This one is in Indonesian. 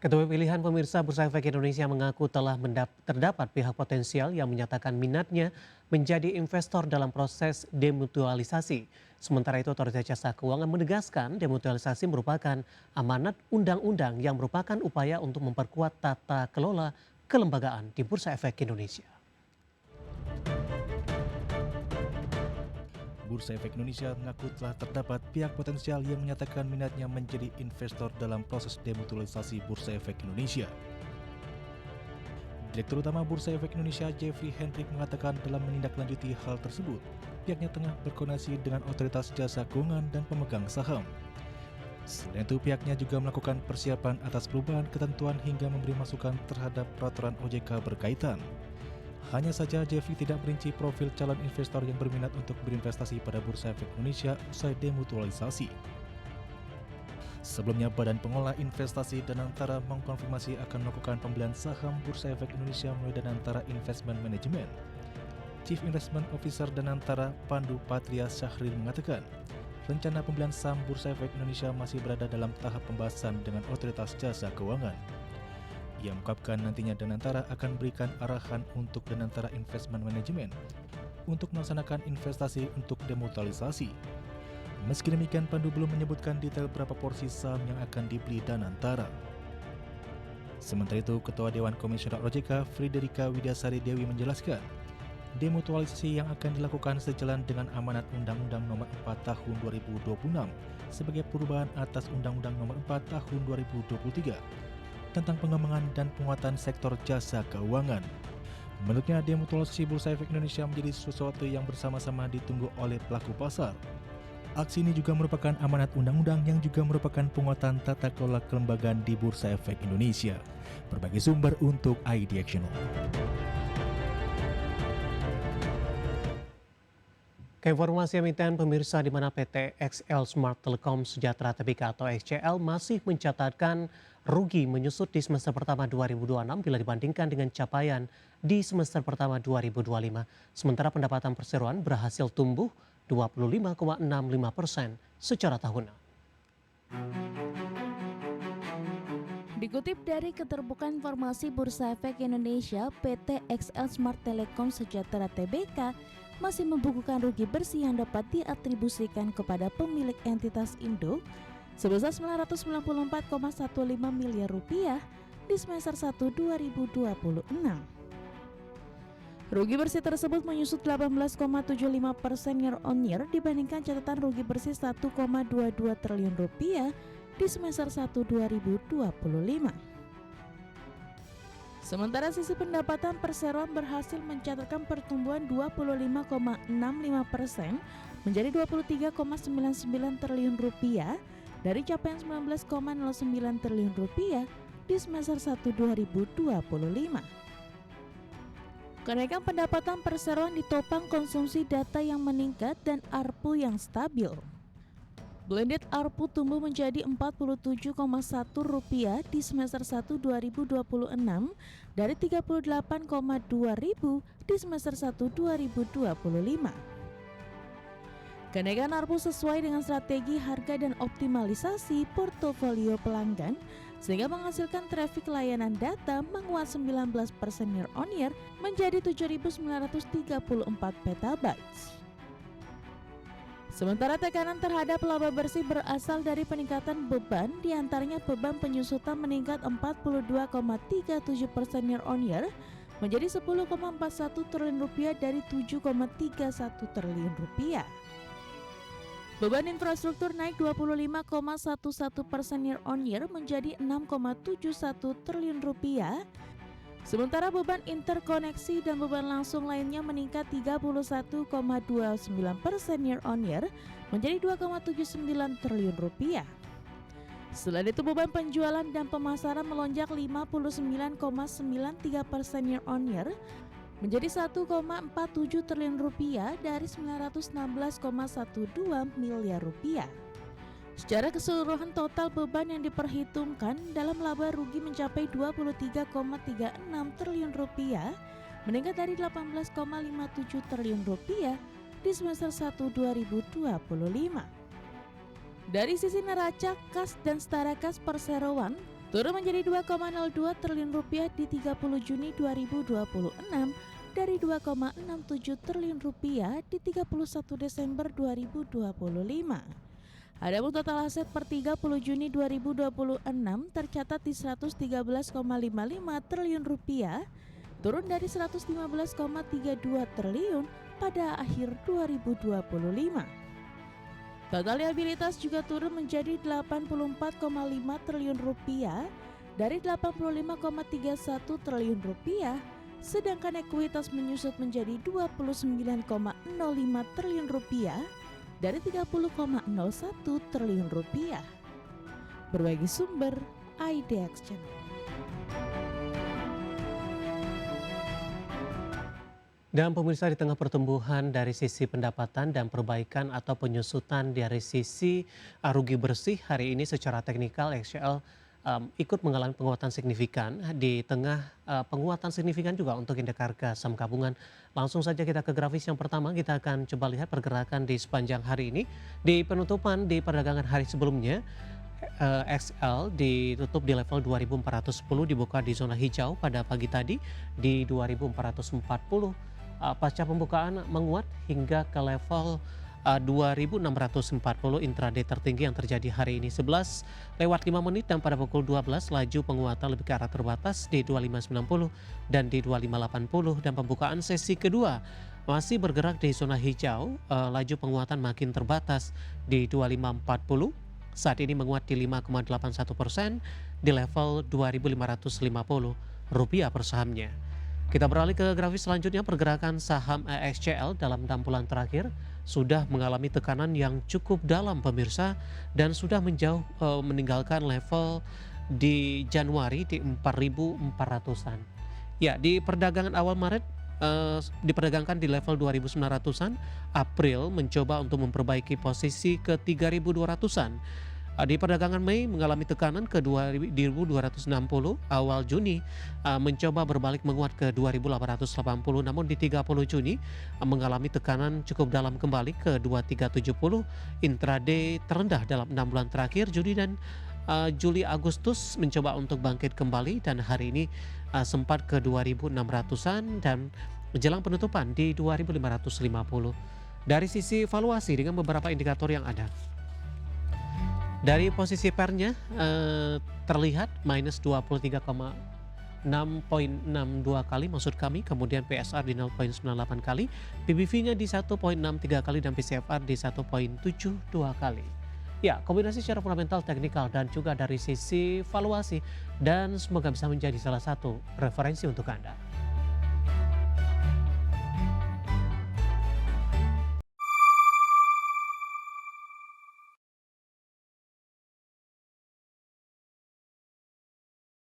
Ketua pilihan pemirsa Bursa Efek Indonesia mengaku telah terdapat pihak potensial yang menyatakan minatnya menjadi investor dalam proses demutualisasi. Sementara itu Otoritas Jasa Keuangan menegaskan demutualisasi merupakan amanat undang-undang yang merupakan upaya untuk memperkuat tata kelola kelembagaan di Bursa Efek Indonesia. Bursa Efek Indonesia mengaku telah terdapat pihak potensial yang menyatakan minatnya menjadi investor dalam proses demutualisasi Bursa Efek Indonesia. Direktur Utama Bursa Efek Indonesia Jeffrey Hendrik mengatakan dalam menindaklanjuti hal tersebut, pihaknya tengah berkoordinasi dengan Otoritas Jasa Keuangan dan pemegang saham. Selain itu, pihaknya juga melakukan persiapan atas perubahan ketentuan hingga memberi masukan terhadap peraturan OJK berkaitan. Hanya saja Jeffrey tidak merinci profil calon investor yang berminat untuk berinvestasi pada Bursa Efek Indonesia usai demutualisasi. Sebelumnya, Badan Pengelola Investasi Danantara mengkonfirmasi akan melakukan pembelian saham Bursa Efek Indonesia melalui Danantara Investment Management. Chief Investment Officer Danantara, Pandu Patria Syahrir mengatakan, rencana pembelian saham Bursa Efek Indonesia masih berada dalam tahap pembahasan dengan Otoritas Jasa Keuangan. Ia mengungkapkan nantinya Danantara akan berikan arahan untuk Danantara Investment Management untuk melaksanakan investasi untuk demutualisasi. Meski demikian, Pandu belum menyebutkan detail berapa porsi saham yang akan dibeli Danantara. Sementara itu, Ketua Dewan Komisioner OJK Friederika Widyasari Dewi menjelaskan, demutualisasi yang akan dilakukan sejalan dengan amanat Undang-Undang Nomor 4 Tahun 2026 sebagai perubahan atas Undang-Undang Nomor 4 Tahun 2023 tentang pengembangan dan penguatan sektor jasa keuangan. Menurutnya, demutualisasi Bursa Efek Indonesia menjadi sesuatu yang bersama-sama ditunggu oleh pelaku pasar. Aksi ini juga merupakan amanat undang-undang yang juga merupakan penguatan tata kelola kelembagaan di Bursa Efek Indonesia. Berbagai sumber untuk ID Action. Informasi emiten pemirsa di mana PT XL Smart Telecom Sejahtera Tbk atau XCL masih mencatatkan rugi menyusut di semester pertama 2026 bila dibandingkan dengan capaian di semester pertama 2025. Sementara pendapatan perseroan berhasil tumbuh 25,65% secara tahunan. Dikutip dari Keterbukaan Informasi Bursa Efek Indonesia, PT XL Smart Telecom Sejahtera Tbk masih membukukan rugi bersih yang dapat diatribusikan kepada pemilik entitas induk sebesar Rp994,15 miliar di semester 1 2026. Rugi bersih tersebut menyusut 18,75% year on year dibandingkan catatan rugi bersih Rp1,22 triliun di semester 1 2025. Sementara sisi pendapatan perseroan berhasil mencatatkan pertumbuhan 25,65% menjadi Rp23,99 triliun dari capaian Rp19,09 triliun di semester 1 2025. Kenaikan pendapatan perseroan ditopang konsumsi data yang meningkat dan ARPU yang stabil. Blended ARPU tumbuh menjadi Rp47,1 di semester 1 2026 dari Rp38,2 di semester 1 2025. Kenaikan ARPU sesuai dengan strategi harga dan optimalisasi portofolio pelanggan sehingga menghasilkan trafik layanan data menguat 19% year on year menjadi 7.934 petabytes. Sementara tekanan terhadap laba bersih berasal dari peningkatan beban, diantaranya beban penyusutan meningkat 42,37% year on year menjadi Rp10,41 triliun dari Rp7,31 triliun. Beban infrastruktur naik 25,11% year on year menjadi Rp6,71 triliun. Sementara beban interkoneksi dan beban langsung lainnya meningkat 31,29% year on year menjadi Rp2,79 triliun. Selain itu, beban penjualan dan pemasaran melonjak 59,93% year on year menjadi Rp1,47 triliun dari Rp916,12 miliar. Secara keseluruhan total beban yang diperhitungkan dalam laba rugi mencapai Rp23,36 triliun meningkat dari Rp18,57 triliun di semester 1 2025. Dari sisi neraca kas dan setara kas perseroan turun menjadi 2,02 triliun rupiah di 30 Juni 2026 dari 2,67 triliun rupiah di 31 Desember 2025. Adapun total aset per 30 Juni 2026 tercatat di 113,55 triliun rupiah, turun dari 115,32 triliun pada akhir 2025. Total liabilitas juga turun menjadi 84,5 triliun rupiah dari 85,31 triliun rupiah, sedangkan ekuitas menyusut menjadi 29,05 triliun rupiah dari 30,01 triliun rupiah. Berbagi sumber IDX Channel. Dan pemirsa, di tengah pertumbuhan dari sisi pendapatan dan perbaikan atau penyusutan dari sisi rugi bersih, hari ini secara teknikal XCL ikut mengalami penguatan signifikan. Di tengah penguatan signifikan juga untuk indeks harga saham gabungan. Langsung saja kita ke grafis yang pertama, kita akan coba lihat pergerakan di sepanjang hari ini. Di penutupan di perdagangan hari sebelumnya, XL ditutup di level 2410, dibuka di zona hijau pada pagi tadi di 2440. Pasca pembukaan menguat hingga ke level 2640 intraday tertinggi yang terjadi hari ini 11:05 dan pada pukul 12 laju penguatan lebih ke arah terbatas di 2590 dan di 2580, dan pembukaan sesi kedua masih bergerak di zona hijau, laju penguatan makin terbatas di 2540. Saat ini menguat di 5,81% di level 2.550 rupiah per sahamnya. Kita beralih ke grafis selanjutnya, pergerakan saham XCL dalam 6 bulan terakhir sudah mengalami tekanan yang cukup dalam pemirsa, dan sudah menjauh meninggalkan level di Januari di 4.400-an. Ya, di perdagangan awal Maret diperdagangkan di level 2.900-an, April mencoba untuk memperbaiki posisi ke 3.200-an. Di perdagangan Mei mengalami tekanan ke 2.260, awal Juni mencoba berbalik menguat ke 2.880, namun di 30 Juni mengalami tekanan cukup dalam kembali ke 2.370, intraday terendah dalam 6 bulan terakhir. Juni dan Juli Agustus mencoba untuk bangkit kembali dan hari ini sempat ke 2.600-an dan menjelang penutupan di 2.550. Dari sisi valuasi dengan beberapa indikator yang ada, dari posisi pernya terlihat minus 23,6.62 kali maksud kami, kemudian PSR di 0,98 kali, PBV-nya di 1,63 kali, dan PCFR di 1,72 kali. Ya, kombinasi secara fundamental, teknikal, dan juga dari sisi valuasi, dan semoga bisa menjadi salah satu referensi untuk Anda.